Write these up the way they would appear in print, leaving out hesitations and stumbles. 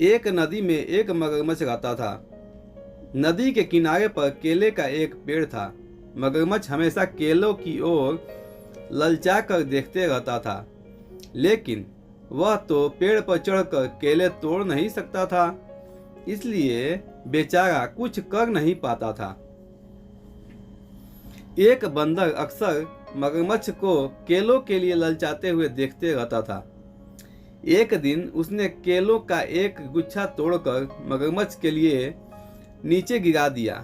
एक नदी में एक मगरमच्छ रहता था। नदी के किनारे पर केले का एक पेड़ था। मगरमच्छ हमेशा केलों की ओर ललचा कर देखते रहता था, लेकिन वह तो पेड़ पर चढ़कर केले तोड़ नहीं सकता था, इसलिए बेचारा कुछ कर नहीं पाता था। एक बंदर अक्सर मगरमच्छ को केलों के लिए ललचाते हुए देखते रहता था। एक दिन उसने केलों का एक गुच्छा तोड़कर मगरमच्छ के लिए नीचे गिरा दिया।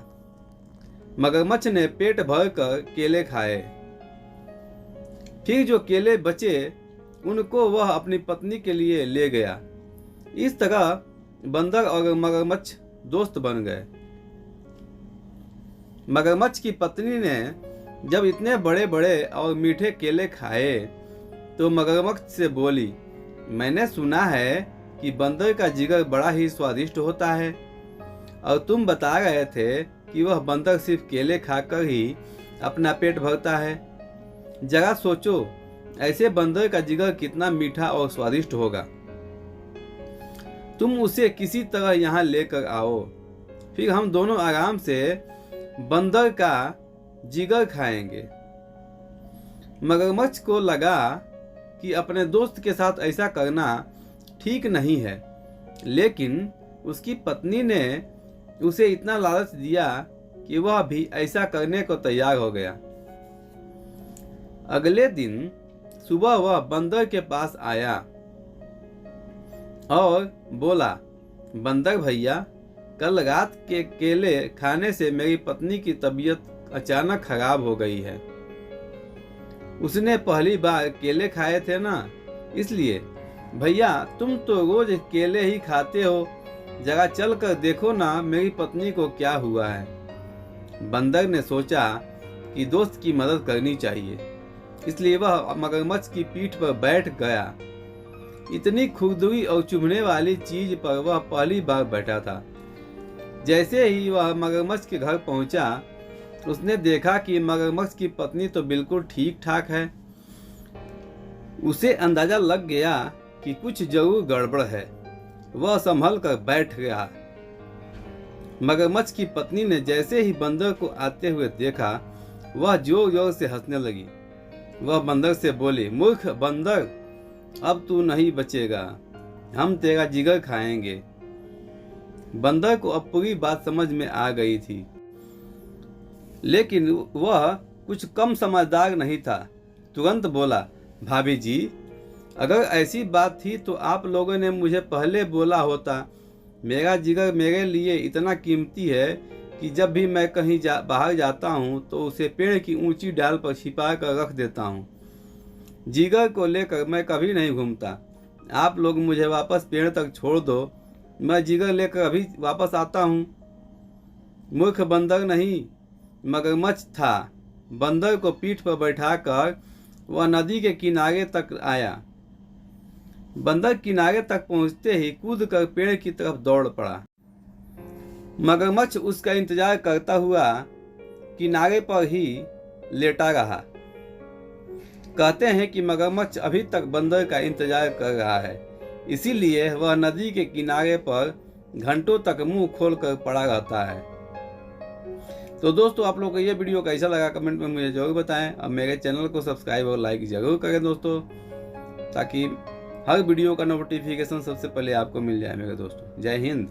मगरमच्छ ने पेट भर कर केले खाए। फिर जो केले बचे उनको वह अपनी पत्नी के लिए ले गया। इस तरह बंदर और मगरमच्छ दोस्त बन गए। मगरमच्छ की पत्नी ने जब इतने बड़े बड़े और मीठे केले खाए तो मगरमच्छ से बोली, मैंने सुना है कि बंदर का जिगर बड़ा ही स्वादिष्ट होता है, और तुम बता रहे थे कि वह बंदर सिर्फ केले खाकर ही अपना पेट भरता है। जरा सोचो, ऐसे बंदर का जिगर कितना मीठा और स्वादिष्ट होगा। तुम उसे किसी तरह यहाँ लेकर आओ, फिर हम दोनों आराम से बंदर का जिगर खाएंगे। मगरमच्छ को लगा कि अपने दोस्त के साथ ऐसा करना ठीक नहीं है, लेकिन उसकी पत्नी ने उसे इतना लालच दिया कि वह भी ऐसा करने को तैयार हो गया। अगले दिन सुबह वह बंदर के पास आया और बोला, बंदर भैया, कल रात के केले खाने से मेरी पत्नी की तबीयत अचानक खराब हो गई है। उसने पहली बार केले खाए थे ना, इसलिए भैया तुम तो रोज केले ही खाते हो, जरा चल कर देखो ना मेरी पत्नी को क्या हुआ है। बंदर ने सोचा कि दोस्त की मदद करनी चाहिए, इसलिए वह मगरमच्छ की पीठ पर बैठ गया। इतनी खुरदुरी और चुभने वाली चीज पर वह पहली बार बैठा था। जैसे ही वह मगरमच्छ के घर पहुंचा, उसने देखा कि मगरमच्छ की पत्नी तो बिल्कुल ठीक ठाक है। उसे अंदाजा लग गया कि कुछ जरूर गड़बड़ है। वह संभल कर बैठ गया। मगरमच्छ की पत्नी ने जैसे ही बंदर को आते हुए देखा, वह जोर जोर से हंसने लगी। वह बंदर से बोली, मूर्ख बंदर, अब तू नहीं बचेगा, हम तेरा जिगर खाएंगे। बंदर को अब पूरी बात समझ में आ गई थी, लेकिन वह कुछ कम समझदार नहीं था। तुरंत बोला, भाभी जी, अगर ऐसी बात थी तो आप लोगों ने मुझे पहले बोला होता। मेरा जिगर मेरे लिए इतना कीमती है कि जब भी मैं कहीं बाहर जाता हूँ तो उसे पेड़ की ऊंची डाल पर छिपा कर रख देता हूँ। जिगर को लेकर मैं कभी नहीं घूमता। आप लोग मुझे वापस पेड़ तक छोड़ दो, मैं जिगर लेकर अभी वापस आता हूँ। मूर्ख बंदर नहीं, मगरमच्छ था। बंदर को पीठ पर बैठाकर वह नदी के किनारे तक आया। बंदर किनारे तक पहुंचते ही कूदकर पेड़ की तरफ दौड़ पड़ा। मगरमच्छ उसका इंतजार करता हुआ किनारे पर ही लेटा रहा। कहते हैं कि मगरमच्छ अभी तक बंदर का इंतजार कर रहा है, इसीलिए वह नदी के किनारे पर घंटों तक मुंह खोलकर पड़ा रहता है। तो दोस्तों, आप लोग को ये वीडियो कैसा लगा कमेंट में मुझे जरूर बताएं, और मेरे चैनल को सब्सक्राइब और लाइक जरूर करें दोस्तों, ताकि हर वीडियो का नोटिफिकेशन सबसे पहले आपको मिल जाए मेरे दोस्तों। जय हिंद।